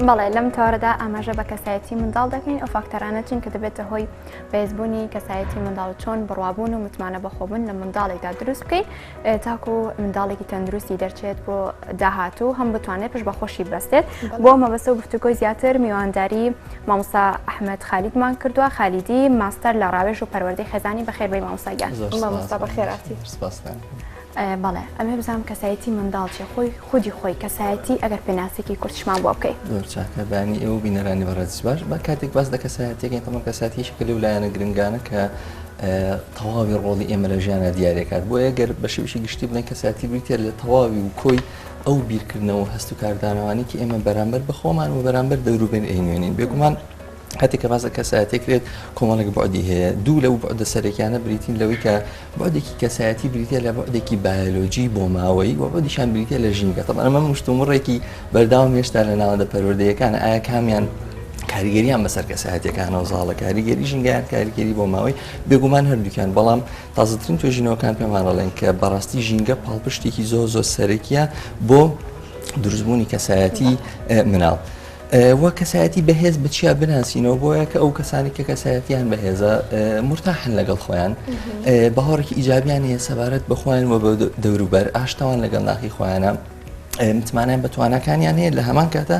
بەڵێ لەم تۆرەدا ئاماژە بە کەسایەتی منداڵ دەکەین ئەو فاکتەرانە چین کە دەبێتە هۆی بەهێزبوونی کەسایەتی منداڵ چۆن بڕوابوون و متمانە بەخۆبوون لە منداڵێکدا دروست بکەین تاکو منداڵێکی تەندروستی دەرچێت بۆ داهاتوو هەم بتوانێت پشت بەخۆشی بەستێت بۆ مەبەستە و گفتوگۆی زیاتر میوانداری مامۆستا ئەحمەد خالیدمان کردووە خالیدی ماستەر لە ڕاوێژ و پەروەردەی خێزانی بەخێر بەی مامۆستاگیان مامۆستا بەخێراتی بەڵێ ئەمێ بزانم کەسایەتی منداڵ چێ خودی خۆی کەسایەتی ئەگەر پێناسێکی کورتشمان بۆ بکەیت چاکە بانی ئێوە بینەرانی بەڕێز باش بە کاتێک باس دە کەسایەتێکین تەمە کەساتی شکل و لایەنە گرنگانە کە تەواوی ڕۆڵی ئێمە لە ژیانە دیارێکات بۆ ئەگەر بە شێوشی گشتی بڵێن کەساتی بریتە لە تەواوی و کۆی ئەو بیرکردنەوە هەست و کاردانەوانی کە ئێمە بەرامبەر بەخۆمان و بەرامبەر دەوروبێن ئەینوێنین بێگومان هەتی کە بازە کەسایەتێکرێت کۆمەڵێک بەعدی هەیە دوو لەو بەعدە سەرەکیانە بریتین لەوەی کە بەعدێکی کەسایەتی بریتە لە بەعدێکی بایۆلۆجی بۆ ماوەی و بەعدیشان بریتە لە ژینگە تەبەن ئەمە مشتومڕێکی بەرداوام هێشتا لە ناوەندە پەروەردەیەکانە ئایا کامیان کاریگەریان بەسەر کەسایەتەکانەوە زاڵە کاریگەری ژینگەیان کاریگەری بۆ ماوەی بێگومان هەردووکیان بەڵام تازەترین توێژینەوەکان پێمان دەڵێن کە بەڕاستی ژینگە پاڵپشتێکی زۆر سەرەکیە بۆ دروستبوونی کەسایەتی مناڵ. وە کەسایەتی بەهێز بچیا بناسیینەوە بۆیە کە ئەو کەسانی کە کەسایەتیان بەهێزە مرتاحن لەگەڵ خۆیان بەهۆڕێکی ئیجابیان هەیە سەبارەت بخۆیان و بە دەوروبەر ئاشتاوان لەگەڵ ناخی خۆیانە متمانیان بە توانەکانیان هەیە لە هەمان کاتە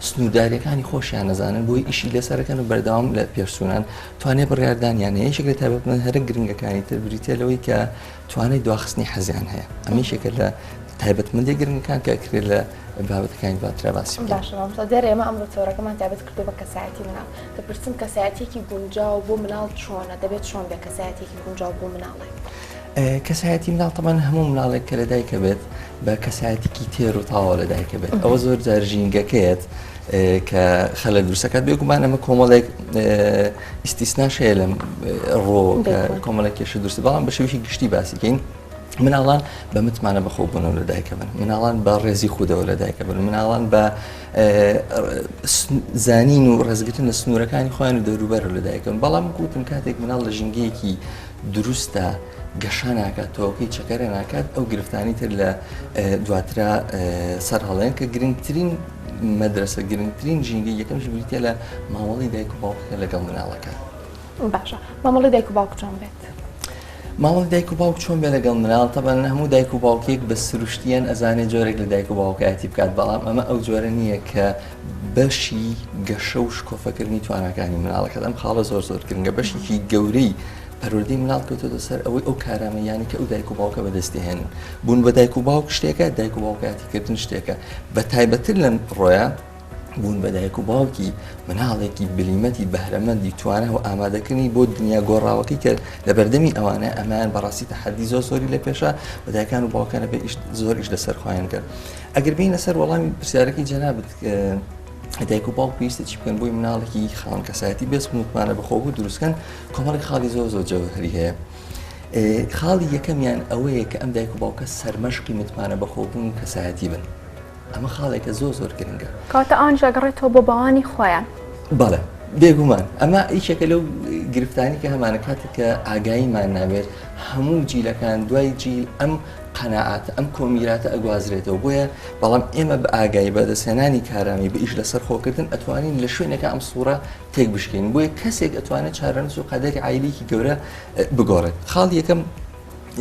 سنوورداریەکانی خۆشیان نەزانن بۆی ئیشی لەسەرەکەن و بەردەوام لە پێشسوونان توانێت بڕیاردانیان هەیە شکل تایبەتمەند هەرە گرنگەکانی تر بریتە لەوەی کە توانای دواخستنی حەزیان هەیە ئەمە شێکە لە تایبەتمەندی گرنگەکان کە کرێت لە بابەتەکانی باترا باسی دەرێ ئێمە ئەمڕۆ تۆرەکەمان تایبەت کردو بە کەسایەتی مناڵ دەپرسم کەسایەتێکی گونجاو بۆ مناڵ چۆنە دەبێت چۆن بێ کەسایەتێکی گونجاو بۆ مناڵێک کەسایەتی مناڵ تەمان هەموو مناڵێک کە لەدایکە بێت بە کەسایەتێکی تێر و تاوە لەدایکە بێت ئەوە زۆر جار ژینگەکەیت کە خەلە دروستەکەات بێگومان ئەمە کۆمەڵێک ئیستیسناش هەیە لەم ڕۆ کۆمەڵێک کێشە دروستی بەڵام بە شێوەیەکی گشتی باسیکەین مناڵان بە متمانە بەخۆبوونەوە لەدایکە بن مناڵان بە ڕێزی خودەوە لەدایکە بن مناڵان بە زانین و ڕێزگرتن لە سنوورەکانی خۆیان و دەوروبەرە لەدایکە بن بەڵام گوتم کاتێک مناڵ لە ژینگەیەکی دروستە گەشە ناکات تۆکەی چەکەرە ناکات ئەو گرفتانی تر لە دواترا سەر هەڵێن کە گرنگترین مەدرسە گرنگترین ژینگەی یەکەمش بریتە لە ماوەڵی دایک و باوکەکە لەگەڵ مناڵەکە باشە مامەڵی دایک و باوک چۆن بێت ماوەڵی دایک و باوک چۆن بێ لەگەڵ مناڵ تەبەن هەموو دایک و باوکێک بە سروشتیان ئەزانێت جۆرێک لە دایک و باوکایەتی بکات بەڵام ئەمە ئەو جۆرە نییە کە بەشی گەشە و شکۆفەکردنی توانەکانی مناڵەکەت ئەم خاڵە زۆر گرنگە بەشێکی گەورەی پەروەردەی مناڵ کەوتۆتە سەر ئەوەی ئەو کارامەیانی کە ئەو دایک و باوکە بەدەستی هێنن بوون بە دایک و باوک شتێکە دایک و باوکایەتیکردن شتێکە بە تایبەتر لەم ڕۆیە بوون بە دایک و باوکی مناڵێکی بلیمەتی بەهرەمەندی توانە و ئامادەکردنی بۆ دنیا گۆڕاوەکەی کە لە بەردەمی ئەوانە ئەمان بەڕاستی تەحەدی زۆری لە پێشە بە دایکان و باوکانە بە زۆر ئیش لەسەر خۆیان کرد ئەگەر بینە سەر وەڵامی پرسیارەکەی جەنابەت دایک و باوک پێویستە چی بکەن بۆی مناڵێکی خاوەن کەسایەتی بێست متمانە بەخۆبوو دروستکەن کۆمەڵێک خاڵی زۆر جەوهری هەیە خاڵی یەکەمیان ئەوەیە کە ئەم دایک و باوکە سەرمەشقی متمانە بەخۆبوون کەسایەتی بن ئەمە خاڵێکە زۆر گرنگە کاتە ئەوان ئەگەڕێتەوە بۆ باوانی خۆیان بەڵێ بێگومان ئەمە ئیشێکە لەو گرفتانی کە هەمانە کاتێک کە ئاگاییمان نابێت هەموو جیلەکان دوای جیل ئەم قەناعاتە ئەم کۆمیراتە ئەگوازرێتەوە بۆیە بەڵام ئێمە بە ئاگایی بەدەستهێنانی کارامی بە ئیش لەسەر خۆکردن ئەتوانین لە شوێنەکە ئەم سوورە تێک بشکێن بۆیە کەسێک ئەتوانێت چارەنووس و قەدەری عایلێکی گەورە بگۆڕێت خاڵ یەکەم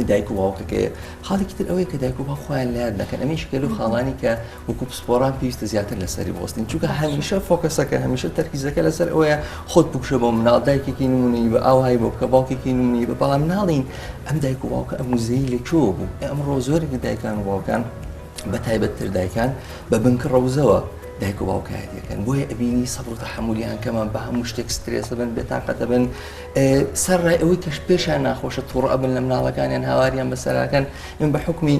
دایک و باوکەکەیە خاڵێکی تر ئەوەیە کە دایک و باوک خۆیان لە یاد نەکەن ئەمەی شکل و خاڵانی کە وەکو پسپۆران پێویستە زیاتر لەسەری بۆستین چونکە هەمیشە فۆکەسەکە هەمیشە تەرکیزەکە لەسەر ئەوەیە خۆت بکوشە بۆ مناڵ دایکێکی نمونەی بە ئاوایی بۆ بکە باوکێکی نمونەی بە بەڵام ناڵین ئەم دایک و باوکە ئەموزەی لەکوێوە بوو ئەمڕۆ زۆرێک دایکان و باوکان بە تایبەتتر دایکان بە بنکە ڕەوزەوە دایک و باوکایەتەکەن بۆیە ئەبینی سەبر و تەحەمولیان کەمان بە هەموو شتێک سترێسە بن بێتاقەتە بن سەرڕای ئەوەی کەش پێشیان ناخۆشە تووڕە ئەبن لە مناڵەکانیان هاواریان بەسەراکەن من بە حکمی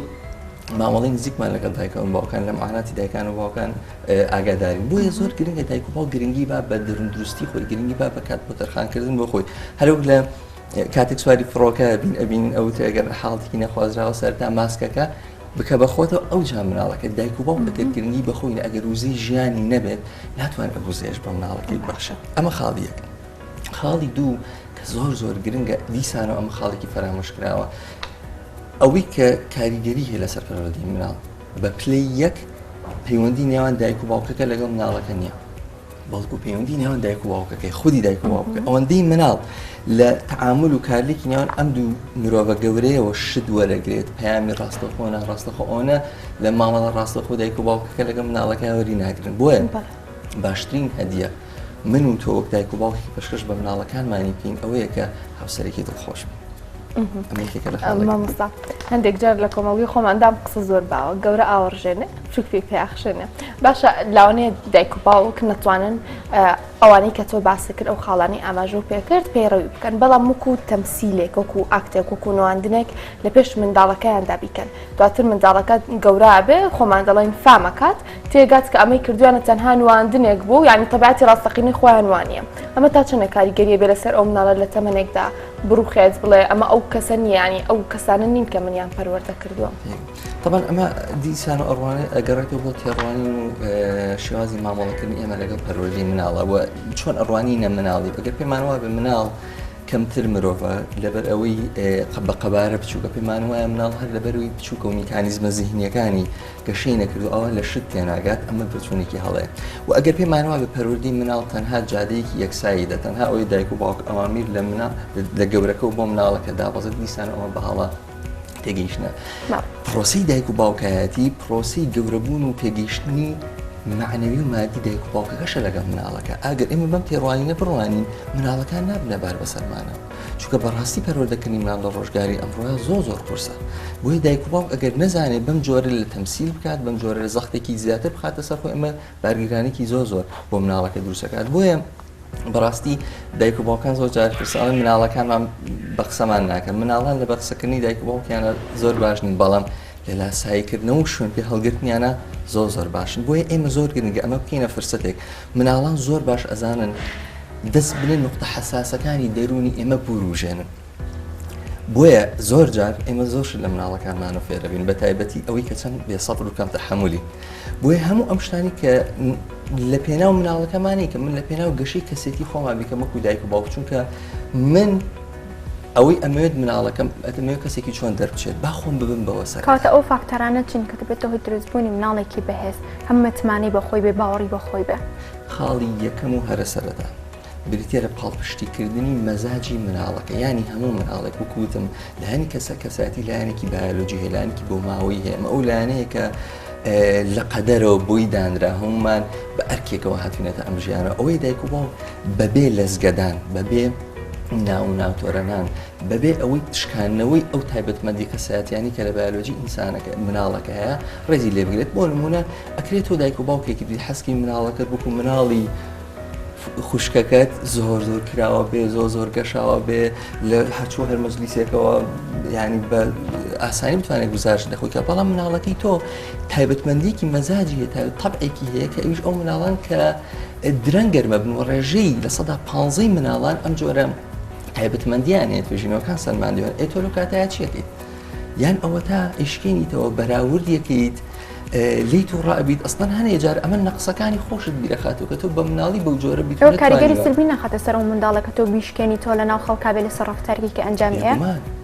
مامەڵی نزیکمان لەگەڵ دایکان و باوکان لە معاناتی دایکان و باوکان ئاگادارین بۆیە زۆر گرنگە دایک و باوک گرنگی با بە دروستی خۆی گرنگی با بە کات بۆ تەرخانکردن بۆ خۆی هەروەک لە کاتێک سواری فڕۆکە ئەبین ئەوتە ئەگەر حاڵێکی نەخوازراوە سەرتا ماسکەکە بکە بەخۆتەوە ئەو جا مناڵەکە دایک و باوک بەتێکردنی بەخۆی ئەگەر وزەی ژیانی نەبێت ناتوان ئەو وزەیەش بە مناڵەکەی بەخشن ئەمە خاڵی یەک خاڵی دوو کە زۆر گرنگە دیسانەوە ئەمە خاڵێکی فەرامۆشکراوە ئەوەی کە کاریگەری هەیە لەسەر پەروەردەی مناڵ بە پلەی یەک پەیوەندی نێوان دایک و باوکەکە لەگەڵ مناڵەکە نییە بەڵکو پەیوەندی نێوان دایک و باوکەکەی خودی دایک و باوکەکە ئەوەندەی مناڵ لە تعامل و کارلێکی نێوان ئەم دوو مرۆڤە گەورەیەوە شت وەرەگرێت پەیامی ڕاستەخۆ ناڕاستەخۆ ئەوە لە مامەڵە ڕاستەخۆ دایک و باوکەکە لەگەڵ مناڵەکە وەری ناگرن بۆیە باشترین هەدیە من و تۆ وەک دایک و باوکی پێشکەش بە مناڵەکانمانی بکەین ئەوەیە کە هاوسەرێکی دڵخۆش بین. مامۆستا هەندێک جار لە کۆمەڵی خۆماندام قسە زۆر باوە گەورە ئاوەڕژێنێ چووکی پێیاخشێنێ باشە لاوانەیە دایک و باوک نەتوانن ئەوانەی کە تۆ باسی کرد ئەو خاڵانی ئاماژە و پێکرد پەیڕەوی بکەن بەڵام وەکو تەمسیلێک وەکو ئاکتێک وەکو نەواندنێک لە پێش منداڵەکەیاندا بیکەن دواتر منداڵەکە گەورە بێ خۆمان دەڵێن فامەکات تێگات کە ئەمەی کردوانە تەنها نواندنێک بوو یعنی تەبیعەتی ڕاستەقینەی خۆیان وانە ئەمە تا چەنە کاریگەریە بێ لەسەر ئەو مناڵە لە تەمەنێکدا بڕوخێت بڵێ ئەمە ئەو کەسە نیانی ئەو کەسانە نین کە منیان پەروەردە کردووە. طبعا ئەمە دیسان و ئەڕوانە ئەگەڕێتەوە بۆ تێڕوانی و شێوازی مامەڵەکردنی ئێمە لەگەڵ پەروەردەی مناڵە و چۆن ئەڕوانی نە مناڵی ئەگەر پێمان وایە بە مناڵ کەمتر مرۆڤە لەبەر ئەوەی بە قەبارە بچووکە پێمان وایە مناڵ هەر لەبەروی بچووکە و میکانیزمە زیهنیەکانی گەشەی نەکردو ئەوە لە شت تێناگات ئەمە بچوونێکی هەڵەیە و ئەگەر پێمان وایە بە پەروەردەی مناڵ تەنها جادەیەکی یەکساییدا تەنها ئەوەی دایک و باوک ئەوامیر لە مناڵ لە گەورەکە و بۆ مناڵەکە دابەزێت دیسان ئەوە بەهاڵە تێگەیشتنە پرۆسی دایک و باوکایەتی پرۆسی گەورەبوون و پێگەیشتنی معنەوی و مادی دایک و باوکەکەشە لەگەڵ مناڵەکە ئەگەر ئێمە بەم تێڕوانینە بڕوانین مناڵەکان نابنە بار بەسەرمانە چونکە بەڕاستی پەروەردەکردنی مناڵ لە ڕۆژگاری ئەمڕۆیە زۆر قورسە بۆیە دایک و باوک ئەگەر نەزانێت بەم جۆرە لە تەمسیل بکات بەم جۆرە لە زەختێکی زیاتر بخاتە سەر خۆی ئەمە بارگیرانێکی زۆر بۆ مناڵەکە دروستەکات بۆیە بەڕاستی دایک و باوکان زۆر جار پرسیڵن مناڵەکانمان بە قسەمان ناکەن مناڵان لە بەقسەکردنی دایک و باوکیانە زۆر باش نین بەڵام لە لاساییکردنەوە و شوێن پێ هەڵگرتنیانە زۆر باشن بۆیە ئێمە زۆر گرنگە ئەمە بکەینە فرسەتێک مناڵان زۆر باش ئەزانن دەست بنێن نقطە حەساسەکانی دەرونی ئێمە بوروژێنن بۆیە زۆر جار ئێمە زۆرش لە مناڵەکانمانە فێرەبین بە تایبەتی ئەوەی کە چەند بێسەبر و کەم تەحەمولی بۆیە هەموو ئەم شتانی کە لە پێناو مناڵەکەمانی کە من لە پێناو گەشەی کەسێتی خۆمان بیکەم وەکو دایک و باوک چونکە من ئەوەی ئەمەوێت مناڵەکەم ئەتەمەوێت کەسێکی چۆن دەربچێت با خۆم ببم بەوە سەر کاتە ئەو فاکتەرانە چین کە دەبێتەوە هۆی دروستبوونی مناڵێکی بەهێز هەم متمانەی بەخۆی بێ باوەڕی بەخۆی بێ خاڵی یەکەم و هەرە سەرەتا بریتە لە پاڵپشتیکردنی مەزاجی مناڵەکە ینی هەموو مناڵێک وەکوتم لایەنی کەسەتی لایەنێکی بایۆلۆجی هەیە لایەنێکی بۆ ماوەی هەیە ئەمە ئەو لایەنەیە کە لە قەدەرەوە بۆی دانرا هەمومان بە ئەرکێکەوە هاتوونەتە ئەم ژیانە ئەوەی دایک و باوک بەبێ لەزگەدان بەبێ ناوتۆرەنان بەبێ ئەوەی تشکانەوەی ئەو تایبەتمەندی کەسایەتیانی کە لە بایۆلۆجی ئینسانەکە مناڵەکە هەیە ڕێزی لێ بگرێت بۆ نمونە ئەکرێتەوە دایک و باوکێکی بری حەسکی مناڵەکە بکو مناڵی خوشکەکەت زۆر کراوە بێ زۆر گەشاوە بێ لە هەرچوو هەر مەجلیسێکەوە ینی بە ئاسانی بتوانێت گوزارش دەخۆیکە بەڵام مناڵەکەی تۆ تایبەتمەندیەکی مەزاجی هەیە تەبعێکی هەیە کە ئەویش ئەو مناڵان کە درەنگەرمە بن و ڕێژەی لە 150 مناڵان ئەم جۆرە تایبەتمەندیان هەیە توێژینەوەکان سەلماندیوان ئێتۆ لەو کاتەیە چیەکەیت یان ئەوە تا ئیشکێنیتەوە بەراوردیەکەیت لی تو ڕابیت ئەستان هەنێ جار ئەمە نەقسەکانی خۆشت بیرەخاتەوە کە تۆ بە مناڵی بەو جۆرە بیت کاریگەری سلبی نەخاتە سەر ئەو منداڵەکە تۆ بیشکێنی تۆ لە ناو خەڵکا بێ لەسەر ڕەفتارێکی کە ئەنجامیە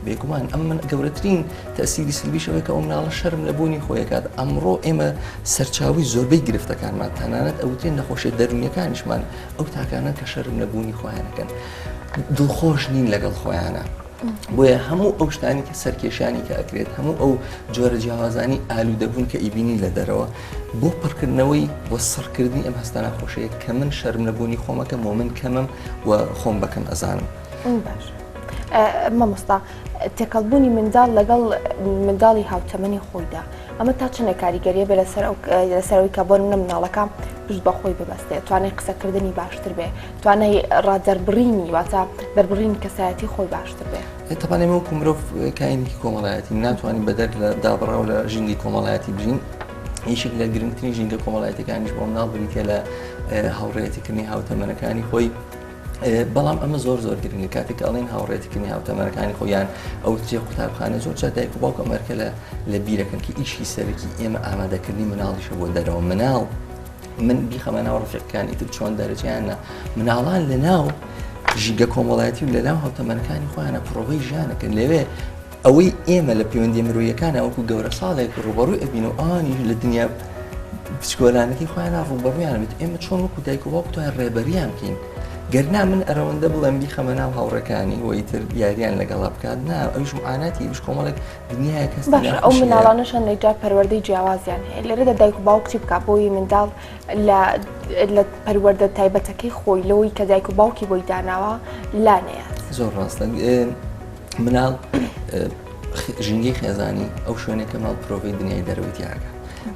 بێگومان ئەم من گەورەترین تەسیری سلبیشەوەی کە ئەو مناڵە شەرم لە بوونی خۆیەکات ئەمڕۆ ئێمە سەرچاوی زۆربەی گرفتەکانمان تەنانەت ئەوترێن نەخۆشیە دەرونیەکانیشمان ئەو تاکانە کە شەرم لە بوونی خۆیانەکەن دڵخۆش نین لەگەڵ خۆیانە بۆیە هەموو ئەو شتانی کە سەرکێشانی کە ئەکرێت هەموو ئەو جۆرە جیاوازانی ئالوودەبوون کە ئیبینی لە دەرەوە بۆ پڕکردنەوەی بۆ سڕکردنی ئەم هەستە ناخۆشەیە کە من شەرم لەبوونی خۆمەکەم و من کەمم و خۆم بەکەم ئەزانم. باش مامۆستا تێکەڵبوونی منداڵ لەگەڵ منداڵی هاوتەمەنی خۆیدا ئەمە تا چنە کاریگەریە بێ لەسەرەوەی کە بۆ منە مناڵەکە پشت بەخۆی ببەستێت توانای قسەکردنی باشتر بێ توانای ڕادەربڕینی واتە دەربڕین کەسایەتی خۆی باشتر بێ تەپانێ وەکو مرۆڤ کاینێکی کۆمەڵایەتی ناتوانین بەدەر لە دابڕا و لە ژینگی کۆمەڵایەتی بژین یەکێک لە گرنگترین ژینگە کۆمەڵایەتەکانیش بۆ مناڵ بریتە لە هاوڕێتیکردنی هاوتەمەنەکانی خۆی بەڵام ئەمە زۆر گرنگە کاتێک ئەڵێن هاوڕێتیکردنی هاوتەمەنەکانی خۆیان ئەو جێ قوتابخانە زۆر جار دایک و باوک ئەمەرکە لە بیرەکەن کە ئیشی سەرەکی ئێمە ئامادەکردنی مناڵیشە بۆ دەرەوە مناڵ من بیخەمە ناو ڕفیقەکانی تر چۆن دەرەجیانە مناڵان لە ناو ژینگە کۆمەڵایەتی و لە ناو هاوتەمەنەکانی خۆیانە پرۆڤەی ژیانەکەن لەوێ ئەوەی ئێمە لە پەیوەندی مرۆیەکانە وەکو گەورە ساڵێک ڕوبەڕووی ئەبین و ئانی لە دنیا پچکۆلانەکەی خۆیان ڕوبەڕویان بێت ئێمە چۆن وەکو دایک و باوک توان ڕێبەریان بکەین گەرنا من ئەرەوەندە بڵێم بیخەمە ناو هاوڕەکانی وەیتر یاریان لەگەڵا بکات نا ئەوش معاناتی ئەوش کۆمەڵێک دنیای کەس باشە ئەو مناڵانەشان لەجار پەروەردەی جیاوازیان هەیە لێرەدا دایک و باوک چی بکات بۆی منداڵ لە پەروەردە تایبەتەکەی خۆی لەوەی کە دایک و باوکی بۆی داناوە لانەیە زۆر ڕاستە مناڵ ژینگەی خێزانی ئەو شوێنێکە ماڵ پرۆڤی دنیای دەرەوەی تیاگە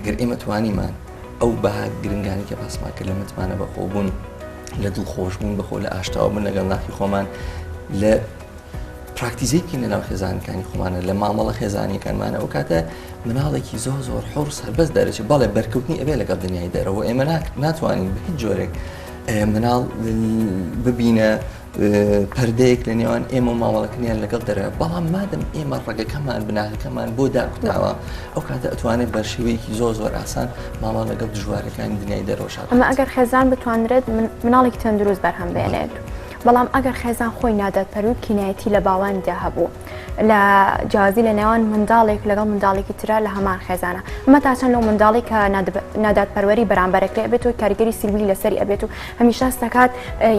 گەر ئێمە توانیمان ئەو بەها گرنگانی کە پاسمان کرد لە متمانە بەخۆبوون لە دڵخۆشبوون بەخۆ لە ئاشتاوە بوون لەگەڵ ناخی خۆمان لە پراکتیزەی بکەین لەناو خێزانەکانی خۆمانە لە مامەڵە خێزانیەکانمانە ئەو کاتە مناڵێکی زۆر حوڕ سەربەست دەرەچێت بەڵێ بەرکەوتنی ئەبێ لەگەڵ دنیای دەرەوە ئێمە ناتوانین بە هیچ جۆرێک مناڵ ببینە پەردەیەک لە نێوان ئێمە و مامەڵەکەنیان لەگەڵ دەرەوە بەڵام مادەم ئێمە ڕێگەکەمان بناغەکەمان بۆ داکوتاوە ئەو کاتە ئەتوانێت بە شێوەیەکی زۆر ئاسان ماڵە لەگەڵ دژوارەکانی دنیای دەرەوەشات ئەمە ئەگەر خێزان بتوانرێت مناڵێکی تەندروست بەرهەم بێنێت بەڵام ئەگەر خێزان خۆی نادات پەروی کینایەتی لە باواندا هەبوو لە جیازی لە نێوان منداڵێک لەگەڵ منداڵێکی تررا لە هەمان خێزانە ئەمە تا چەند لەو منداڵی کە نادات پەروەری بەرامبەرەکە ئەبێت و کاریگەری سیلوی لەسەری ئەبێت و هەمیشە سەکات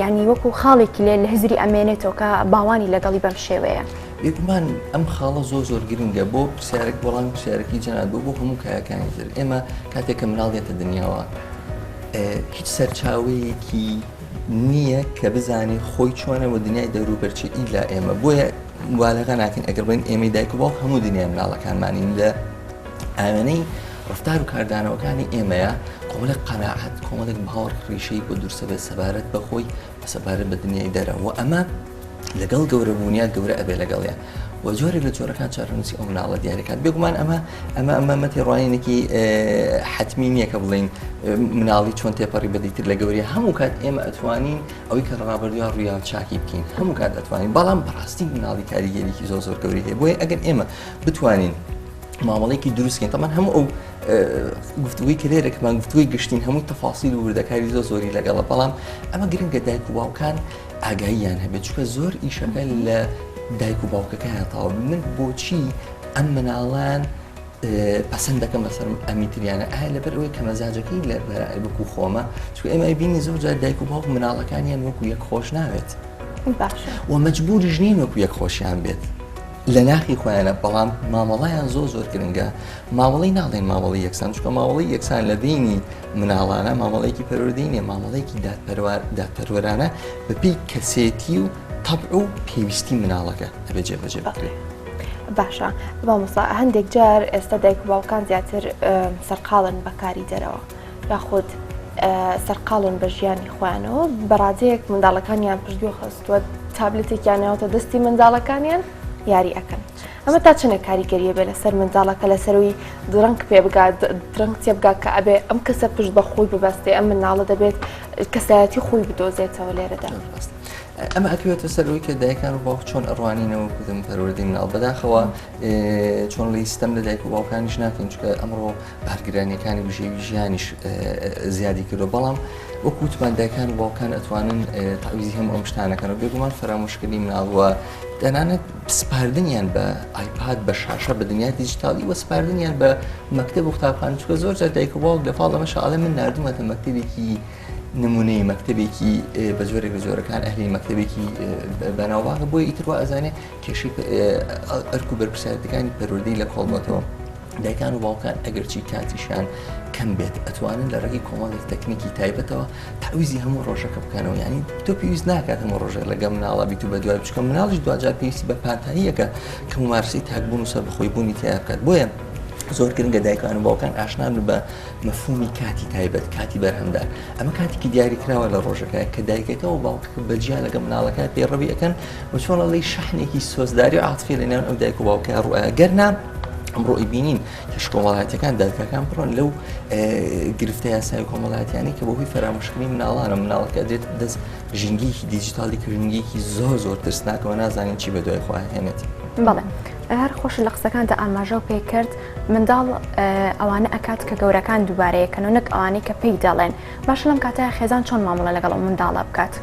ینی وەکو خاڵێکی لێ لە هزری ئەمێنێتەوە کە باوانی لەگەڵی بەم شێوەیە بێگومان ئەم خاڵە زۆر گرنگە بۆ پرسیارێک بەڵام پرسیارێکی جەنات بۆ هەموو کایەکانی تر ئێمە کاتێک کە مناڵێتە دنیاوە هیچ سەرچاوەیەکی نییە کە بزانێ خۆی چۆنەوە دنیای دەوروبەرچی ئیلا ئێمە بۆیە والەکە ناکەین ئەگەر بڵین ئێمەی دایک و باوک هەموو دنیای مناڵەکانمانین لە ئاوێنەی ڕفتار و کاردانەوەکانی ئێمەیە کۆمەڵێک قەناعەت کۆمەڵێک باوەڕ ڕیشەی بۆ دوورسە بێت سەبارەت بەخۆی بە سەبارەت بە دنیای دەرەوە ئەمە لەگەڵ گەورەبوونیات گەورە ئەبێ لەگەڵیان و جۆرێک لە جۆرەکان چارەنووسی ئەو مناڵە دیاریکات بێگومان ئەمە مەتێڕوانینێکی حتمی نییە کە بڵین مناڵی چۆن تێپەڕی بەدیتر لە گەوریە هەموو کات ئێمە ئەتوانین ئەوەی کە ڕابردووە ڕویا چاکی بکەین هەموو کات ئەتوانین بەڵام بەڕاستی مناڵی کاریگەریکی زۆر گەوری هەیە بۆیە ئەگەر ئێمە بتوانین مامەڵەیەکی دروستکەین تەمان هەموو ئەو گفتوگوی کە لێرەکەمان گفتوگوی گشتین هەموو تەفاسیل و وردەکاری زۆری لەگەڵە بەڵام ئەمە گرنگە دایک و باوکان ئاگاییان هەبێت چونکە زۆر ئیشەکە لە دایک و باوکەکە هاتاوە من بۆچی ئەم مناڵان پەسەند دەکەم بەسەر ئەمیتریانە ئایا لەبەر ئەوەی کە مەزاجەکەی لە بەکو خۆمە چونکە ئێمە بینی زۆر جار دایک و باوک مناڵەکانیان وەکو یەک خۆش ناوێت و مەجبوریش نین وەکو یەک خۆشیان بێت لە ناخی خۆیانە بەڵام مامەڵەیان زۆر گرنگە ماوەڵی ناڵێن ماوەڵی یەکسان چونکە ماوەڵی یەکسان لە بینی مناڵانە مامەڵەیەکی پەروەردەینێ مامەڵەیەکی دادپەروەرانە بەپێی کەسێتی و تەبع و پێویستی مناڵەکە ئەبێ جێبەجێ بکرێت باشە بامۆستا هەندێک جار ئێستا دایک و باوکان زیاتر سەرقاڵن بەکاری دەرەوە یاخود سەرقاڵن بە ژیانی خۆیانەوە بەڕادەیەک منداڵەکانیان پشتگوێ خستووە تابلێتێکیانەوەتە دەستی منداڵەکانیان یاری ئەەکەن ئەمە تا چنە کاریگەریە بێ لەسەر منداڵەکە لەسەروی درەنگ پێ بگات درەنگ تێبگات کە ئەبێ ئەم کەسە پشت بە خۆی ببەستێ ئەم مناڵە دەبێت کەسایەتی خۆی بدۆزێتەوە لێرەدا ئەمە ئەکوێتە سەرەوەی کە دایکان و باوک چۆن ئەڕوانینەوە کردم پەروەردەی مناڵ بەداخەوە چۆن لە سیستەم لە دایک و باوکانیش ناکەین چونکە ئەمڕۆ بارگرانیەکانی بژێوی ژیانیش زیادی کردو بەڵام وەکوتمان دایکان و باوکان ئەتوانن تاویزی هەموو ئەم شتانەکەنەوە بێگومان فەرامۆشکردنی مناڵوە تەنانەت سپاردنیان بە ئایپاد بە شاشە بە دنیای دیجیتاڵی وە سپاردنیان بە مەکتب و قوتابخانە چونکە زۆر جار دایک و باوک لە پاڵ ئەمە شەڵێ من ناردوومەتە مەکتبێکی نمونەی مەکتبێکی بە جۆرێک لە جۆرەکان ئەهلی مەکتبێکی بەناوباغە بۆی ئیتر وا ئەزانێ کێشەی ئەرک و بەرپرسیارەتەکانی پەروەردەی لە کۆڵمەتەوە دایکان و باوکان ئەگەرچی کاتیشان کەم بێت ئەتوانن لە ڕێگەی کۆمەڵێک تەکنیکی تایبەتەوە تەعویزی هەموو ڕۆژەکە بکەنەوە ینی تۆ پێویست ناکات هەموو ڕۆژێک لەگەڵ مناڵە بیت و بە دوای بچکە مناڵیش دوجار پێویستی بە پانتاییەکە کە ممارسەی تاکبوون و سەربەخۆیبوونی تیا بکات بۆیە زۆر گرنگە دایکان و باوکان ئاشنان بە مەفهومی کاتی تایبەت کاتی بەرهەمدار ئەمە کاتێکی دیاریکراوە لە ڕۆژەکە کە دایکەکە و باوکەکە بەجیا لەگەڵ مناڵەکە پێڕەوی ئەەکەن و چۆنەڵی شەحنێکی سۆزداری و عاتفی لە نێوان ئەو دایک و باوکە ڕوئە گەرنا ئەمڕۆ ئیبینین کە کۆمەڵایەتەکان دادگاکان بڕۆن لەو گرفتە یاسایی کۆمەڵایەتیانی کە بەهۆی فەرامۆشکردنی مناڵانە مناڵەکە دێت دەست ژینگەیەکی دیجیتاڵی کردنگەیەکی زۆر ترسناکەوە نازانین چی بەدوای خۆ هێنێت بەڵێ هەر خۆش لە قسەکاندا ئاماژە و پێ کرد منداڵ ئەوانە ئەکات کە گەورەکان دووبارەیەکەن و نەک ئەوانەی کە پێی دەڵێن باش لەم کاتەیە خێزان چۆن مامەڵە لەگەڵ ئەو منداڵە بکات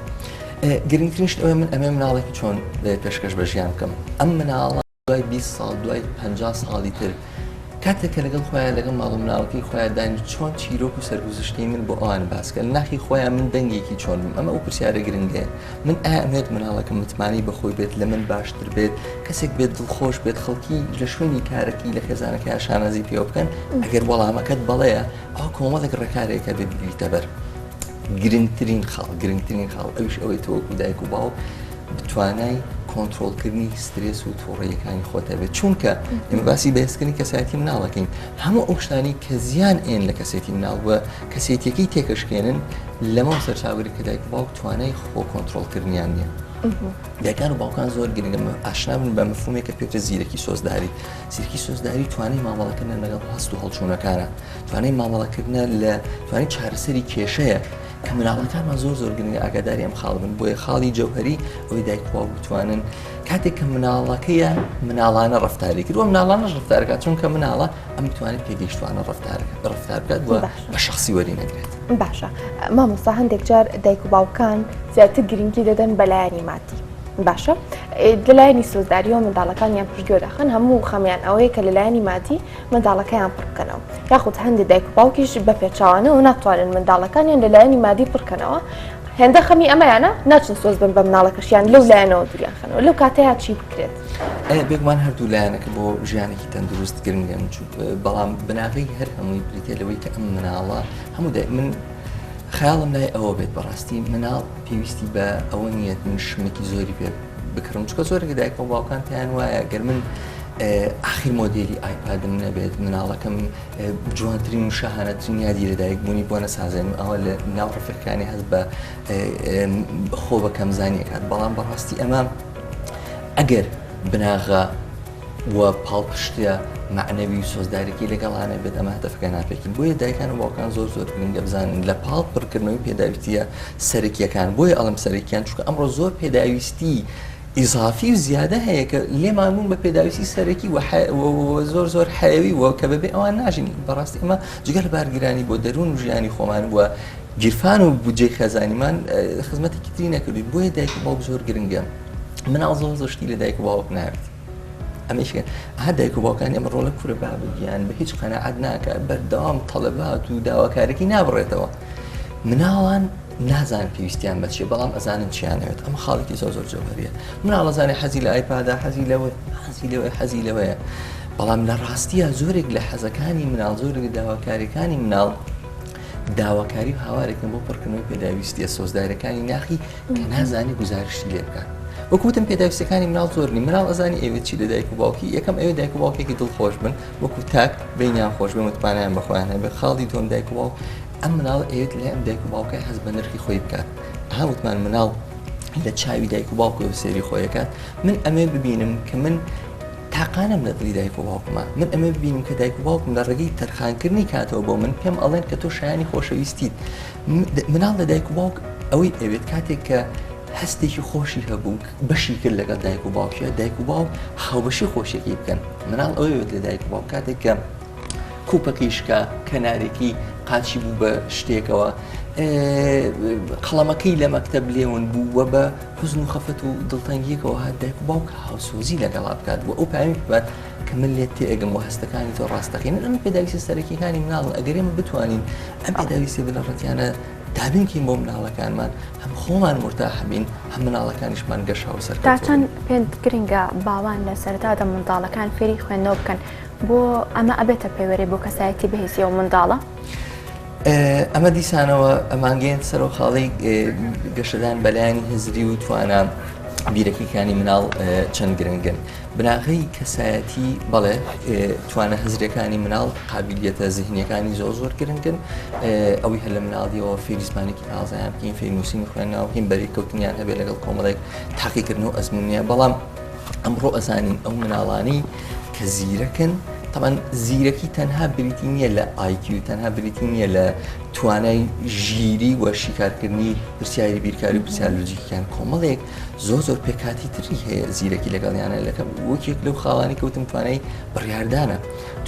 گرنگترینشت ئەوێ من ئەمێ مناڵێکی چۆن پێشکەش بە ژیان بکەم ئەم مناڵە دوای 20 ساڵ دوای 50 ساڵی تر کاتێک کە لەگەڵ خۆیان لەگەڵ ماڵ و مناڵەکەی خۆیان دانی چۆن چیرۆک و سەرگوزشتەی من بۆ ئەوان باسکە ناخی خۆیان من دەنگێکی چۆن بم ئەمە ئەو پرسیارە گرنگەیە من ئەمێت مناڵەکەم متمانی بەخۆی بێت لە من باشتر بێت کەسێک بێت دڵخۆش بێت خەڵکی لە شوێنی کارەکەی لە خێزانەکە شانەزی پێ بکەن ئەگەر وەڵامەکەت بەڵەیە ئەو کۆمەڵێک ڕێکارێکە بێت بگریتە بەر گرنگترین خاڵ ئەوش ئەوەی تۆوەکو دایک و باوک بتوانای کۆنتترۆلکردنی سترێس و تۆڕەیەکانی خۆتە بێت چونکە ئێمە باسی بەهێزکردنی کەسایەتی مناڵەکەین هەموو ئەو شتانی کە زیان ئێن لە کەسێتی مناڵ وە کەسێتیەکەی تێکەشکێنن لەمە سەرچاوەری کە دایک و باوک توانای خۆ کۆنتترۆلکردنیان نییە. دایکان و باوکان زۆر گرنگە ئاشنا بن بە مفهومێک کە پێوترە زیرەکی سۆزداری. زیرەکی سۆزداری توانای مامەڵەکردن لەگەڵ هەست و هەڵچوونەکانە، توانای مامەڵەکردنە لە توانای چارەسەری کێشەیە کە مناڵەکانمان زۆر گرنگە ئاگاداری ئەم خاڵ بن بۆیە خاڵی جەوهەری ئەوەی دایک و باوک بتوانن کاتێک کە مناڵەکەیە مناڵانە ڕەفتاری کردووە مناڵانەش ڕەفتارەکات چونکە مناڵە ئەم بتوانێت پێگەیشتوانە ڕەفتار بکات وە بە شخصی وەرینەگرێت. باشە مامۆستا هەندێک جار دایک و باوکان زیاتر گرنگی دەدەن بەلایانی مادی. باشە لەلایەنی سۆزداری و منداڵەکانیان پشتگوێ دەخەن هەموو خەمیان ئەوەیە کە لەلایەنی مادی منداڵەکەیان پڕ بکەنەوە یاخود هەندێک دایک و باوکیش بە پێچاوانە و ناتوانن منداڵەکانیان لەلایەنی مادی پڕکەنەوە هێندە خەمی ئەمەیانە ناچن سۆز بن بە مناڵەکەشیان لەو لایەنەوە دوریان خەنەوە لەو کاتەیە چی بکرێت؟ بێگومان هەردوو لایەنەکە بۆ ژیانێکی تەندروست گرنگن بەڵام بناغی هەر هەمووی بریتە لەوەی کە ئەم مناڵە هەموو من خەیاڵم لای ئەوە بێت بەڕاستی مناڵ پێویستی بە ئەوە نیەت من شمێکی زۆری پێ بکڕم چکە زۆرێک دایک و باوکان پێیان وایە گەر من ئاخیر مۆدێلی ئایپادم نەبێت مناڵەکەم جوانترین و شەهانەترین یادی لەدایک بوونی بۆ نەسازێن ئەوە لە ناو ڕفەکانی هەست بە خۆ بە کەمزانیەکات بەڵام بەڕاستی ئەمە ئەگەر بناغە وە پاڵپشتە معنەوی و سۆزدارێکی لەگەڵانە بێت ئەمە هەدەفەکە ناپێکین بۆیە دایکان و باوکان زۆر گرنگە بزانن لە پاڵ پڕکردنەوەی پێداویستیە سەرەکیەکان بۆیە ئەڵم سەرەکیان چونکە ئەمڕۆ زۆر پێداویستی ئیزافی و زیادە هەیە کە لێمانبوون بە پێداویستی سەرەکی زۆر حەیوی وە کە بەبێ ئەوان ناژین بەڕاستی ئەمە جگەل بارگرانی بۆ دەروون و ژیانی خۆمان وە گیرفان و بودجەی خەزانیمان خزمەتێکی تری نەکردوین بۆیە دایک و باوک زۆر گرنگە مناڵ زۆر شتی لە دایک و باوک ناوێت ئەمەشکە دایک و باوکانی ئەمە ڕۆڵە کورە بابگیان بە هیچ قەناعەت ناکە بەردەوام تەڵەبات و داواکارێکی نابڕێتەوە مناڵان نازان پێویستیان بەچێ بەڵام ئەزانن چیانەوێت ئەمە خاڵێکی زۆر جەوهەریە مناڵ ئەزانێ حەزی لە ئایپادا حەزی لەوەیە بەڵام لە ڕاستیە زۆرێک لە حەزەکانی مناڵ زۆرێک لە داواکاریەکانی مناڵ داواکاری و هاوارێکن بۆ پڕکردنەوەی پێداویستیە سۆزدارەکانی ناخی کە نازانی گزارشتی لێ بکات وەکوتم پێداویستەکانی مناڵ زۆرنی مناڵ ئەزانی ئەوێت چی لە دایک و باوکی یەکەم ئەوێ دایک و باوکێکی دڵخۆش بن وەکو تاک بینیان خۆش بێ متمانیان بەخۆیان هەبێ خاڵی تۆم دایک و باوک ئەم مناڵ ئەوێت لە ئەم دایک و باوکای هەز بە نرخی خۆی بکات هەمووتمان مناڵ لە چاوی دایک و باوک و سێری خۆیەکات من ئەمێ ببینم کە من تاقانم لە دڵی دایک و باوکمە من ئەمە ببینم کە دایک و باوکم لە ڕێگەی تەرخانکردنی کاتەوە بۆ من پێم ئەڵێن کە تۆ شایانی خۆشەویستیت مناڵ لە دایک و باوک ئەوەی ئەوێت کاتێک کە هەستێکی خۆشی هەبوو بەشی کرد لەگەڵ دایک و باوکیە دایک و باوک هاوبەشی خۆشیەکەی بکەن مناڵ ئەوەوێت لە دایک و باوک کاتێک کە کوپەکەیشکە کەنارێکی قاچی بوو بە شتێکەوە قەڵەمەکەی لە مەکتەب لێون بوو وە بە حوزن و خەفەت و دڵتەنگیەکەوە هات دایک و باوک هاوسۆزی لەگەڵا بکات و ئەو پامی بات کە من لێت تێئەگەم و هەستەکانی تۆ ڕاستەقینن ئەم پێداویستە سەرەکیەکانی مناڵن ئەگەر ئێمە بتوانین ئەم پێداویستە بنەڕەتیانە دابینکەین بۆ مناڵەکانمان هەم خۆمان مرتاح بین هەم مناڵەکانیشمان گەشاو سەرکەوتووە تا چەند پێت گرنگە باوان لە سەرەتادا منداڵەکان فێری خوێندنەوە بکەن بۆ ئەمە ئەبێتە پێوەری بۆ کەسایەتی بەهێزیەوە منداڵە ئەمە دیسانەوە ئەمانگەیان سەر و خاڵی گەشەدان بەلایانی هزری و توانە بیرەکیەکانی مناڵ چەند گرنگن بناغی کەسایەتی بەڵێ توانە هەزرەکانی مناڵ قابلیەتە زیهنیەکانی زۆر گرنگن ئەوی هەر لە مناڵیەوە فێری زمانێکی ئازایان بکەین فێری نووسین خوێندنەوە بکەین بەریکەوتنیان هەبێت لەگەڵ کۆمەڵێک تاقیکردن و ئەزمونیە بەڵام ئەمڕۆ ئەزانین ئەو مناڵانی کە زیرەکن طبعا زیرەکی تەنها بریتی نییە لە IQ تەنها بریتی نییە لە توانای ژیری و شیکارکردنی پرسیاری بیرکاری و پرسیار لۆجیکیان کۆمەڵێک زۆر پێکاتی تری هەیە زیرەکی لەگەڵیانە لەکە وەکێک لەو خاڵانی کەوتم توانای بڕیاردانە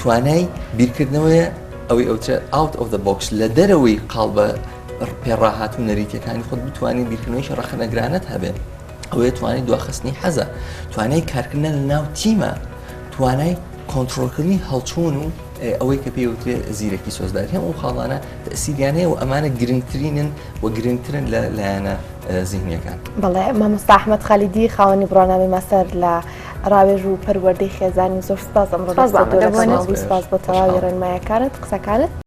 توانای بیرکردنەوەیە ئەوەی ئەوترە out of the box لە دەرەوەی قاڵ بە پێڕاهات و نەریتەکانی خۆت بتوانین بیرکردنەوەی شەڕەخەنەگرانت هەبێ ئەوەیە توانای دواخستنی حەزە توانای کارکردن لە ناو تیمە توانای کۆنتترۆلکردنی هەڵچوون و ئەوەی کە پێوترێ زیرەکی سۆزداری هەموو خاڵانە تەسیریانەیە و ئەمانە گرنگترینن و گرنگترن لە لایەنە زیهنیەکان. بەڵێ مامۆستا ئەحمەد خەلیدی خاوەنی بڕۆنامی مەسەر لە ڕاوێژ و پەروەردەی خێزانی زۆر سپاس ئەمڕۆ سپاس بۆ تەواوی ڕێنمایەکانت قسەکانت.